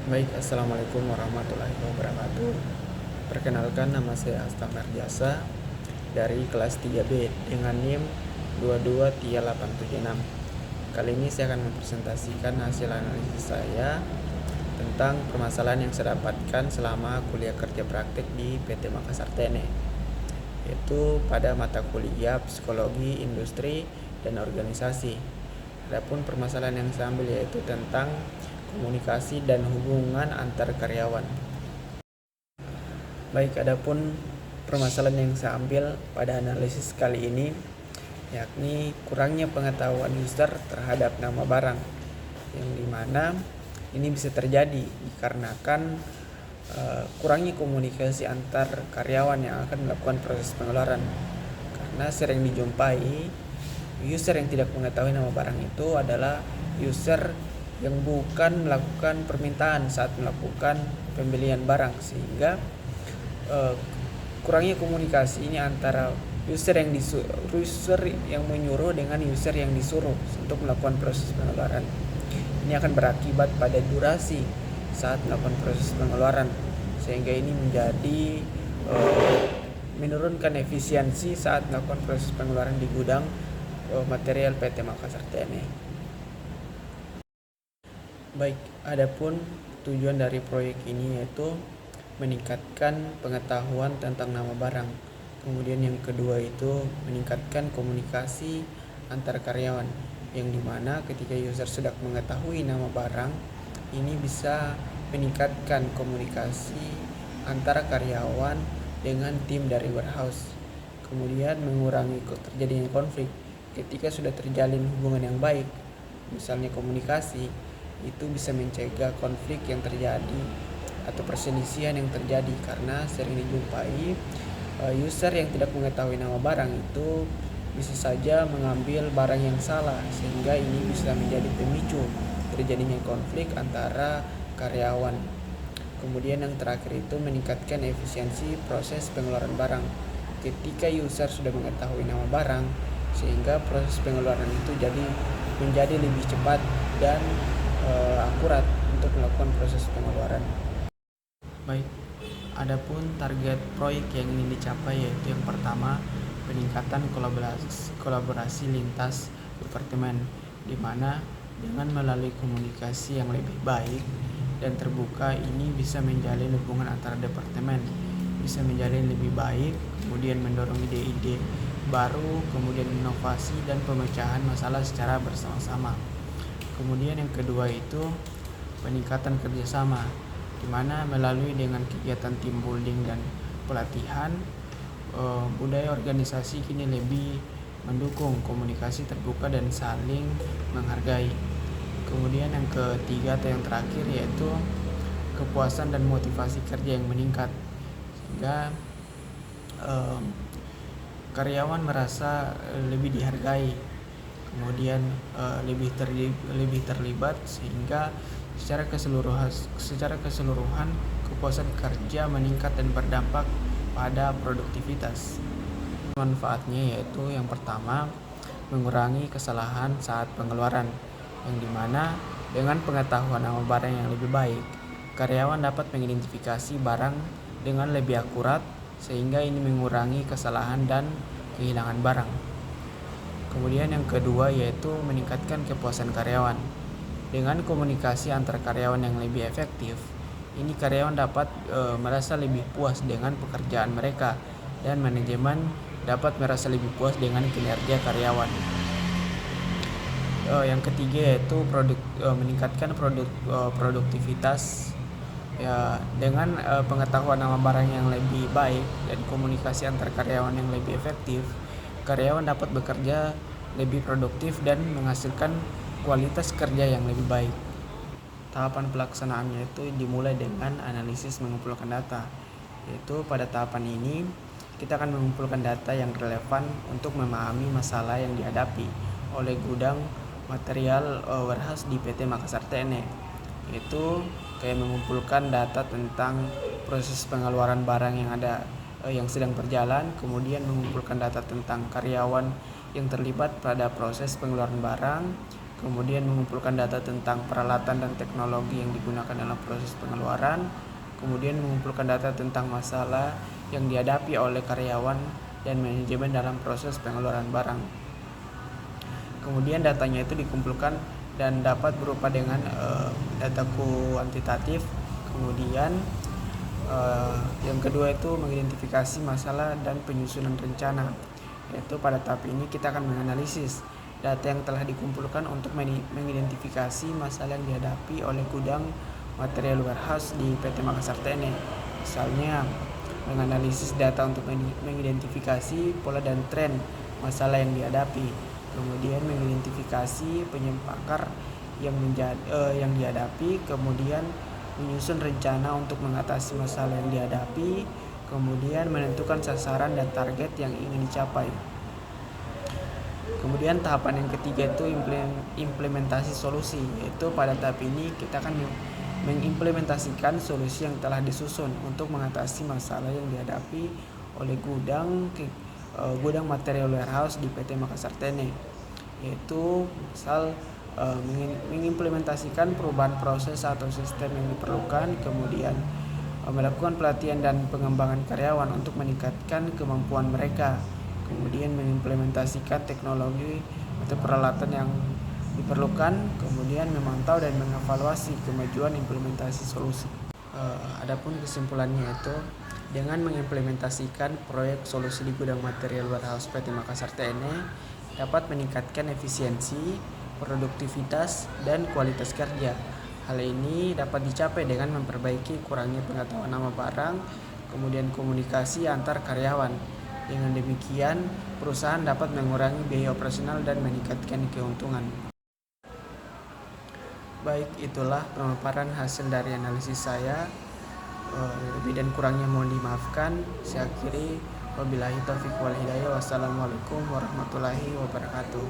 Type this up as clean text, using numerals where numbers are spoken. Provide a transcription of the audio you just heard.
Baik, Assalamualaikum warahmatullahi wabarakatuh. Perkenalkan, nama saya Asta Mardiasa dari kelas 3B dengan NIM 223876. Kali ini saya akan mempresentasikan hasil analisis saya tentang permasalahan yang saya dapatkan selama kuliah kerja praktik di PT Makassar TNE, yaitu pada mata kuliah Psikologi Industri dan Organisasi. Adapun permasalahan yang saya ambil yaitu tentang komunikasi dan hubungan antar karyawan. Baik, adapun permasalahan yang saya ambil pada analisis kali ini yakni kurangnya pengetahuan user terhadap nama barang, yang dimana ini bisa terjadi dikarenakan kurangnya komunikasi antar karyawan yang akan melakukan proses pengeluaran. Karena sering dijumpai user yang tidak mengetahui nama barang itu adalah user yang bukan melakukan permintaan saat melakukan pembelian barang, sehingga kurangnya komunikasi ini antara user yang menyuruh dengan user yang disuruh untuk melakukan proses pengeluaran. Ini akan berakibat pada durasi saat melakukan proses pengeluaran, sehingga ini menjadi menurunkan efisiensi saat melakukan proses pengeluaran di gudang material PT Makassar TNE. Baik, adapun tujuan dari proyek ini yaitu meningkatkan pengetahuan tentang nama barang. Kemudian yang kedua itu meningkatkan komunikasi antar karyawan, yang dimana ketika user sudah mengetahui nama barang, ini bisa meningkatkan komunikasi antara karyawan dengan tim dari warehouse. Kemudian mengurangi terjadinya konflik. Ketika sudah terjalin hubungan yang baik, misalnya komunikasi, itu bisa mencegah konflik yang terjadi atau perselisihan yang terjadi, karena sering dijumpai user yang tidak mengetahui nama barang itu bisa saja mengambil barang yang salah, sehingga ini bisa menjadi pemicu terjadinya konflik antara karyawan. Kemudian yang terakhir itu meningkatkan efisiensi proses pengeluaran barang. Ketika user sudah mengetahui nama barang, sehingga proses pengeluaran itu menjadi lebih cepat dan akurat untuk melakukan proses pengeluaran. Baik, adapun target proyek yang ingin dicapai yaitu yang pertama, peningkatan kolaborasi lintas departemen, di mana dengan melalui komunikasi yang lebih baik dan terbuka ini bisa menjalin hubungan antar departemen, bisa menjalin lebih baik, kemudian mendorong ide-ide baru, kemudian inovasi dan pemecahan masalah secara bersama-sama. Kemudian yang kedua itu peningkatan kerjasama, di mana melalui dengan kegiatan team building dan pelatihan, budaya organisasi kini lebih mendukung komunikasi terbuka dan saling menghargai. Kemudian yang ketiga atau yang terakhir yaitu kepuasan dan motivasi kerja yang meningkat, sehingga karyawan merasa lebih dihargai, kemudian lebih terlibat, sehingga secara keseluruhan kepuasan kerja meningkat dan berdampak pada produktivitas. Manfaatnya yaitu yang pertama, mengurangi kesalahan saat pengeluaran, yang dimana dengan pengetahuan nama barang yang lebih baik, karyawan dapat mengidentifikasi barang dengan lebih akurat, sehingga ini mengurangi kesalahan dan kehilangan barang. Kemudian yang kedua yaitu meningkatkan kepuasan karyawan. Dengan komunikasi antar karyawan yang lebih efektif, ini karyawan dapat merasa lebih puas dengan pekerjaan mereka, dan manajemen dapat merasa lebih puas dengan kinerja karyawan. Yang ketiga yaitu meningkatkan produktivitas. Ya, dengan pengetahuan nama barang yang lebih baik dan komunikasi antar karyawan yang lebih efektif, karyawan dapat bekerja lebih produktif dan menghasilkan kualitas kerja yang lebih baik. Tahapan pelaksanaannya itu dimulai dengan analisis mengumpulkan data, yaitu pada tahapan ini kita akan mengumpulkan data yang relevan untuk memahami masalah yang dihadapi oleh gudang material warehouse di PT Makassar TNE, yaitu kayak mengumpulkan data tentang proses pengeluaran barang yang sedang berjalan, kemudian mengumpulkan data tentang karyawan yang terlibat pada proses pengeluaran barang, kemudian mengumpulkan data tentang peralatan dan teknologi yang digunakan dalam proses pengeluaran, kemudian mengumpulkan data tentang masalah yang dihadapi oleh karyawan dan manajemen dalam proses pengeluaran barang. Kemudian datanya itu dikumpulkan dan dapat berupa dengan data kuantitatif. Kemudian yang kedua itu mengidentifikasi masalah dan penyusunan rencana. Yaitu pada tahap ini kita akan menganalisis data yang telah dikumpulkan untuk mengidentifikasi masalah yang dihadapi oleh gudang material warehouse di PT Makassar TNE. Misalnya menganalisis data untuk mengidentifikasi pola dan tren masalah yang dihadapi, kemudian mengidentifikasi penyempakar yang dihadapi, kemudian menyusun rencana untuk mengatasi masalah yang dihadapi, kemudian menentukan sasaran dan target yang ingin dicapai. Kemudian tahapan yang ketiga itu implementasi solusi, yaitu pada tahap ini kita akan mengimplementasikan solusi yang telah disusun untuk mengatasi masalah yang dihadapi oleh gudang material warehouse di PT Makassar TNE, yaitu misal mengimplementasikan perubahan proses atau sistem yang diperlukan, kemudian melakukan pelatihan dan pengembangan karyawan untuk meningkatkan kemampuan mereka, kemudian mengimplementasikan teknologi atau peralatan yang diperlukan, kemudian memantau dan mengevaluasi kemajuan implementasi solusi. Adapun kesimpulannya itu, dengan mengimplementasikan proyek solusi di gudang material warehouse PT Makassar TNE dapat meningkatkan efisiensi, produktivitas, dan kualitas kerja. Hal ini dapat dicapai dengan memperbaiki kurangnya pengetahuan nama barang, kemudian komunikasi antar karyawan. Dengan demikian, perusahaan dapat mengurangi biaya operasional dan meningkatkan keuntungan. Baik, itulah pemaparan hasil dari analisis saya. Lebih dan kurangnya mohon dimaafkan. Saya akhiri, wabillahi taufiq wal hidayah. Wassalamualaikum warahmatullahi wabarakatuh.